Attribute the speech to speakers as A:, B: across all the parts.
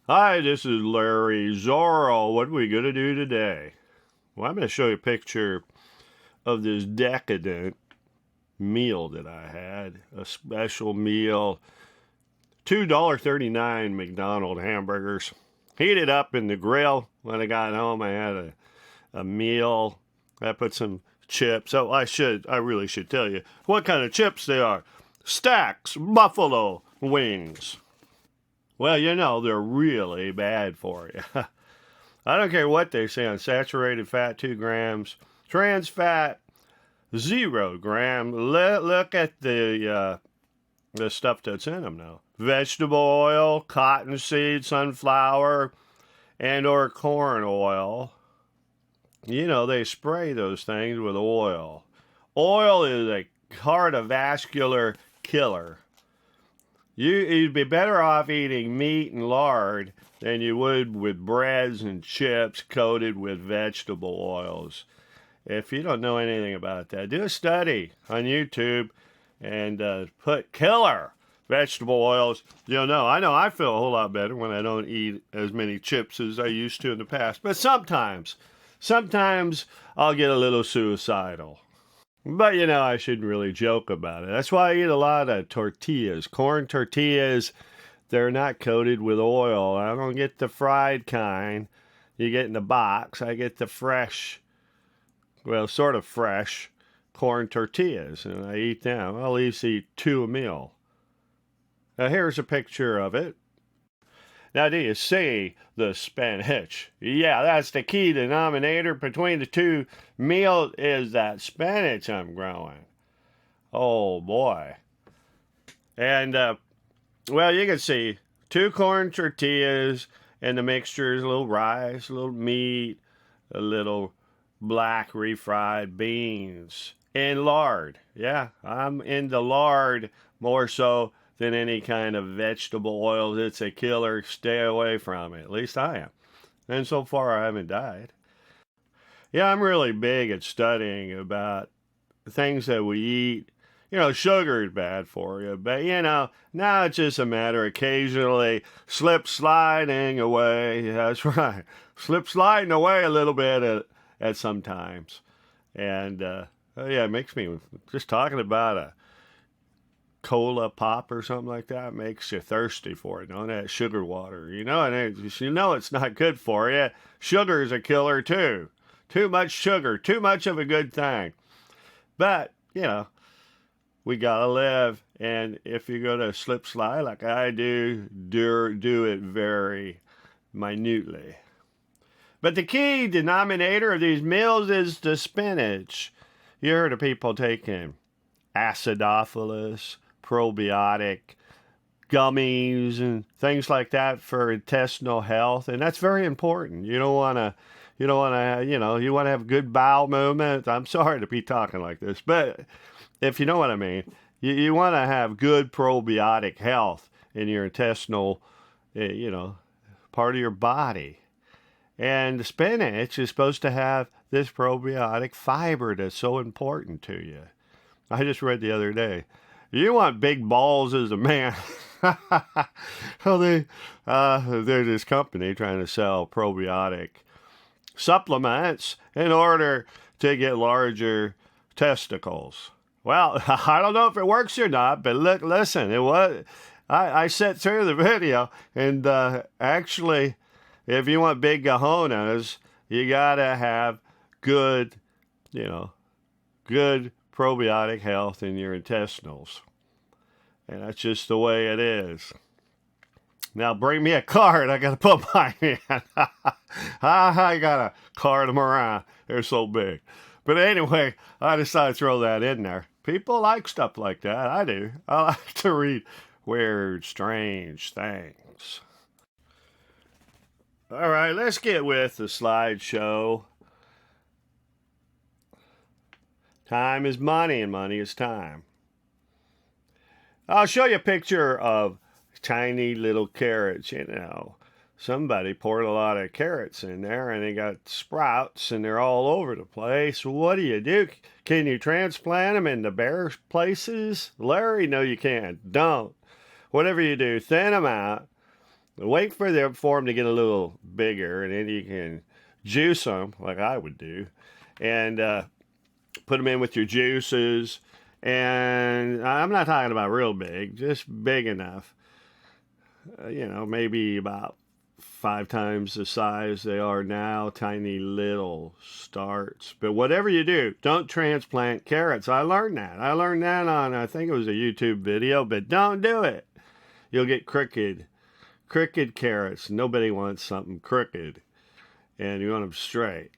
A: Hi, this is Larry Zorro. What are we going to do today? Well, I'm going to show you a picture of this decadent meal that I had. A special meal. $2.39 McDonald's hamburgers. Heated up in the grill. When I got home, I had a meal. I put some chips. Oh, I really should tell you what kind of chips they are. Stacks buffalo wings. Well, they're really bad for you. I don't care what they say on saturated fat, 2 grams. Trans fat, 0 gram. Look at the stuff that's in them now. Vegetable oil, cottonseed, sunflower, and or corn oil. They spray those things with oil. Oil is a cardiovascular killer. You'd be better off eating meat and lard than you would with breads and chips coated with vegetable oils. If you don't know anything about that, do a study on YouTube and put killer vegetable oils. You'll know. I know I feel a whole lot better when I don't eat as many chips as I used to in the past. But sometimes I'll get a little suicidal. But I shouldn't really joke about it. That's why I eat a lot of tortillas. Corn tortillas, they're not coated with oil. I don't get the fried kind. You get in the box. I get the fresh, well, sort of fresh corn tortillas, and I eat them. I'll at least eat 2 a meal. Now, here's a picture of it. Now, do you see the spinach? Yeah, that's the key denominator between the two meals is that spinach I'm growing. Oh, boy. And, well, you can see 2 corn tortillas, and the mixture is a little rice, a little meat, a little black refried beans, and lard. Yeah, I'm into lard more so than any kind of vegetable oil. It's a killer. Stay away from it. At least I am. And so far, I haven't died. Yeah, I'm really big at studying about things that we eat. Sugar is bad for you. But, now it's just a matter of occasionally sliding away. That's right. Sliding away a little bit at some times. And, yeah, it makes me, just talking about a cola pop or something like that makes you thirsty for it. That sugar water, and it's not good for you. Sugar is a killer too. Too much sugar, too much of a good thing. But, we gotta live. And if you're gonna slide like I do it very minutely. But the key denominator of these meals is the spinach. You heard of people taking acidophilus, probiotic, gummies, and things like that for intestinal health, and that's very important. You want to have good bowel movement. I'm sorry to be talking like this, but if you know what I mean, you want to have good probiotic health in your intestinal, part of your body. And the spinach is supposed to have this probiotic fiber that's so important to you. I just read the other day, you want big balls as a man. Well, there's this company trying to sell probiotic supplements in order to get larger testicles. Well, I don't know if it works or not, but listen, I sat through the video, and actually, if you want big kahunas, you gotta have good probiotic health in your intestines. And that's just the way it is. Now bring me a card. I got to put mine in. I got to cart them around. They're so big. But anyway, I decided to throw that in there. People like stuff like that. I do. I like to read weird, strange things. All right, let's get with the slideshow. Time is money, and money is time. I'll show you a picture of tiny little carrots. Somebody poured a lot of carrots in there, and they got sprouts, and they're all over the place. What do? Can you transplant them into bare places? Larry, no, you can't. Don't. Whatever you do, thin them out, Wait for them to get a little bigger, and then you can juice them like I would do, and put them in with your juices. And I'm not talking about real big, just big enough. Maybe about 5 times the size they are now, tiny little starts. But whatever you do, don't transplant carrots. I learned that. On, I think it was a YouTube video, but don't do it. You'll get crooked carrots. Nobody wants something crooked. And you want them straight,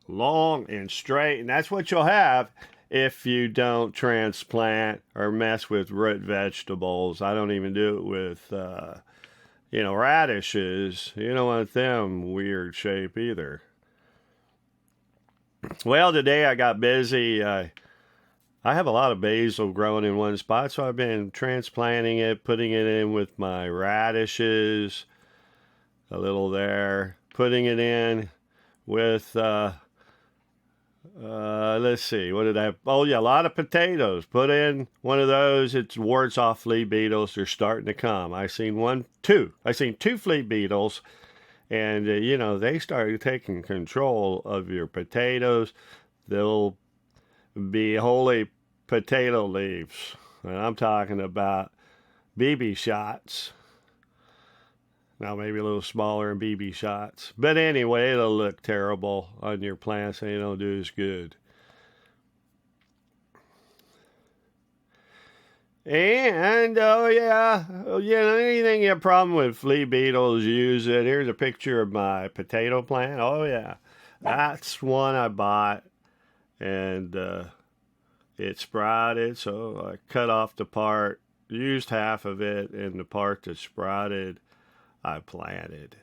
A: long and straight. And that's what you'll have if you don't transplant or mess with root vegetables. I don't even do it with, radishes. You don't want them weird shape either. Well, today I got busy. I have a lot of basil growing in one spot, so I've been transplanting it, putting it in with my radishes, a little there, putting it in with, let's see, what did I have? Oh, yeah, a lot of potatoes. Put in one of those. It wards off flea beetles. They're starting to come. I seen two flea beetles, and, they started taking control of your potatoes. They'll be holy potato leaves. And I'm talking about BB shots. Now, maybe a little smaller than BB shots. But anyway, it'll look terrible on your plants. They don't do as good. And, anything you have a problem with flea beetles, use it. Here's a picture of my potato plant. Oh, yeah. That's one I bought. And it sprouted, so I cut off the part, used half of it, and the part that sprouted, I planted.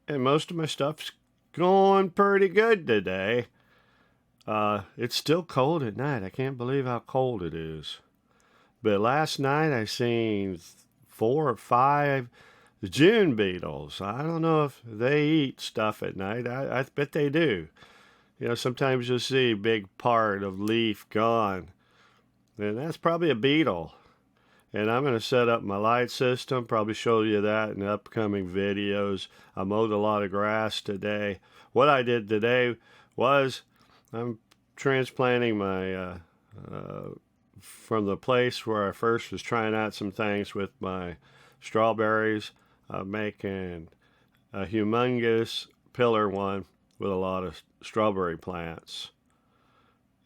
A: And most of my stuff's going pretty good today. It's still cold at night. I can't believe how cold it is. But last night I seen 4 or 5 June beetles. I don't know if they eat stuff at night. I bet they do. Sometimes you'll see a big part of leaf gone. And that's probably a beetle. And I'm going to set up my light system, probably show you that in upcoming videos. I mowed a lot of grass today. What I did today was I'm transplanting my, from the place where I first was trying out some things with my strawberries, making a humongous pillar one with a lot of strawberry plants.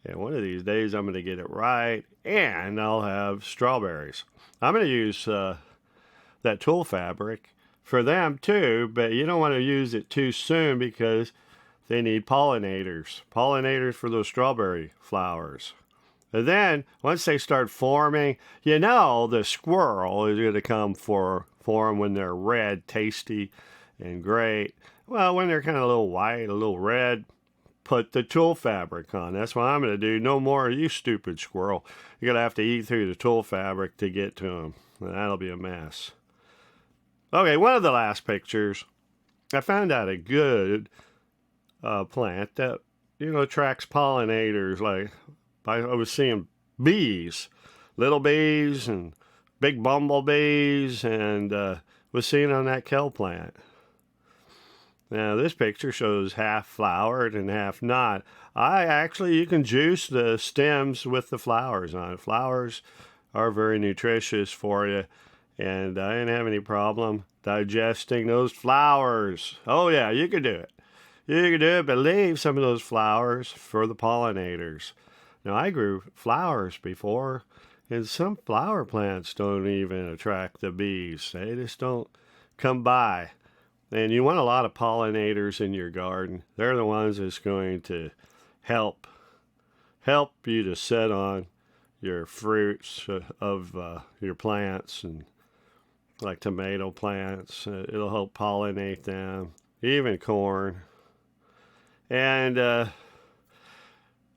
A: And one of these days I'm going to get it right, and I'll have strawberries. I'm going to use that tool fabric for them too, but you don't want to use it too soon because they need pollinators for those strawberry flowers. And then once they start forming, the squirrel is going to come for them when they're red, tasty, and great. Well, when they're kind of a little white, a little red, put the tulle fabric on. That's what I'm going to do. No more of you stupid squirrel. You're going to have to eat through the tulle fabric to get to them. And that'll be a mess. Okay, one of the last pictures, I found out a good plant that, attracts pollinators. Like, I was seeing bees, little bees and big bumblebees, and was seeing on that kale plant. Now, this picture shows half flowered and half not. You can juice the stems with the flowers on it. Flowers are very nutritious for you, and I didn't have any problem digesting those flowers. Oh, yeah, you can do it. You can do it, but leave some of those flowers for the pollinators. Now, I grew flowers before, and some flower plants don't even attract the bees. They just don't come by. And you want a lot of pollinators in your garden. They're the ones that's going to help you to set on your fruits of your plants, and like tomato plants. It'll help pollinate them, even corn. And,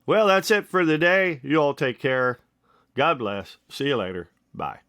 A: well, that's it for the day. You all take care. God bless. See you later. Bye.